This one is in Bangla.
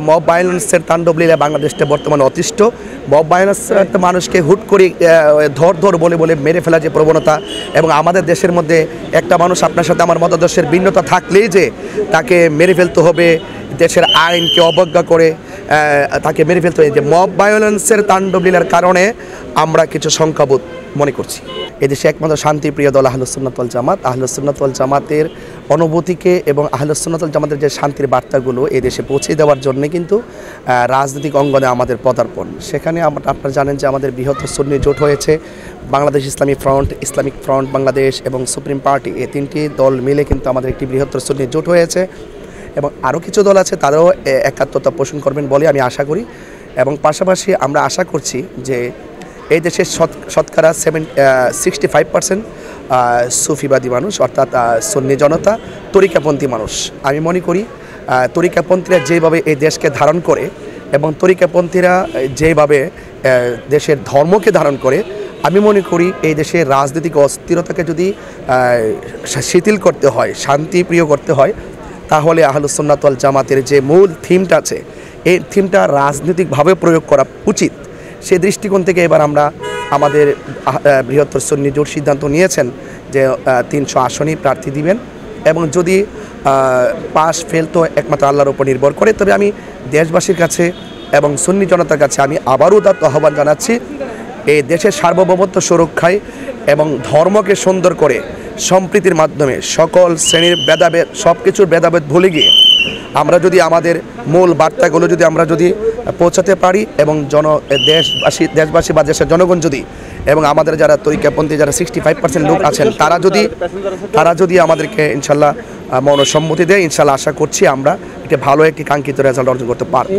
মব ভায়োলেন্সের তাণ্ডব লীলা বাংলাদেশটা বর্তমানে অতিষ্ঠ। মব ভায়োলেন্স মানুষকে হুট করে ধর বলে বলে মেরে ফেলার যে প্রবণতা, এবং আমাদের দেশের মধ্যে একটা মানুষ আপনার সাথে আমার মতাদর্শের ভিন্নতা থাকলেই যে তাকে মেরে ফেলতে হবে, দেশের আইনকে অবজ্ঞা করে তাকে মেরে ফেলতে হবে, যে মব ভায়োলেন্সের তাণ্ডব লীলার কারণে আমরা কিছু শঙ্কাবোধ মনে করছি। এদেশে একমাত্র শান্তিপ্রিয় দল আহলুস সুন্নাত ওয়াল জামাত। আহলুস সুন্নাত ওয়াল জামাতের অনুভূতিকে এবং আহলুস সুন্নাত ওয়াল জামাতের যে শান্তির বার্তাগুলো এদেশে পৌঁছে দেওয়ার জন্য কিন্তু রাজনৈতিক অঙ্গনে আমাদের পদার্পণ। সেখানে আপনারা জানেন যে আমাদের বৃহত্তর সুন্নি জোট হয়েছে, বাংলাদেশ ইসলামিক ফ্রন্ট বাংলাদেশ এবং সুপ্রিম পার্টি, এই তিনটি দল মিলে কিন্তু আমাদের একটি বৃহত্তর সুন্নি জোট হয়েছে, এবং আরও কিছু দল আছে তারাও একাত্মতা পোষণ করবেন বলে আমি আশা করি। এবং পাশাপাশি আমরা আশা করছি যে এই দেশের শতকরা 65% সুফিবাদী মানুষ, অর্থাৎ সুন্নি জনতা, তরিকাপন্থী মানুষ। আমি মনে করি তরিকাপন্থীরা যেভাবে এই দেশকে ধারণ করে এবং তরিকাপন্থীরা যেভাবে দেশের ধর্মকে ধারণ করে, আমি মনে করি এই দেশের রাজনৈতিক অস্থিরতাকে যদি শিথিল করতে হয়, শান্তিপ্রিয় করতে হয়, তাহলে আহলুস সুন্নাত ওয়াল জামাতের যে মূল থিমটা আছে এই থিমটা রাজনৈতিকভাবে প্রয়োগ করা উচিত। সেই দৃষ্টিকোণ থেকে এবার আমরা আমাদের বৃহত্তর সুন্নি জোট সিদ্ধান্ত নিয়েছেন যে 300 আসনই প্রার্থী দিবেন, এবং যদি পাস ফেল তো একমাত্র আল্লাহর উপর নির্ভর করে। তবে আমি দেশবাসীর কাছে এবং সুন্নি জনতার কাছে আমি আবারও তার আহ্বান জানাচ্ছি, এই দেশের সার্বভৌমত্ব সুরক্ষায় এবং ধর্মকে সুন্দর করে সম্প্রীতির মাধ্যমে সকল শ্রেণীর ভেদাভেদ, সব কিছুর ভেদাভেদ ভুলে গিয়ে আমরা যদি আমাদের মূল বার্তাগুলো যদি আমরা পৌঁছাতে পারি, এবং দেশবাসী বা দেশের জনগণ যদি, এবং আমাদের যারা তরিকাপন্থী যারা 65% লোক আছেন তারা যদি আমাদেরকে ইনশাল্লাহ মনসম্মতি দেয়, ইনশাল্লাহ আশা করছি আমরা একটা ভালো একটি কাঙ্ক্ষিত রেজাল্ট অর্জন করতে পারব।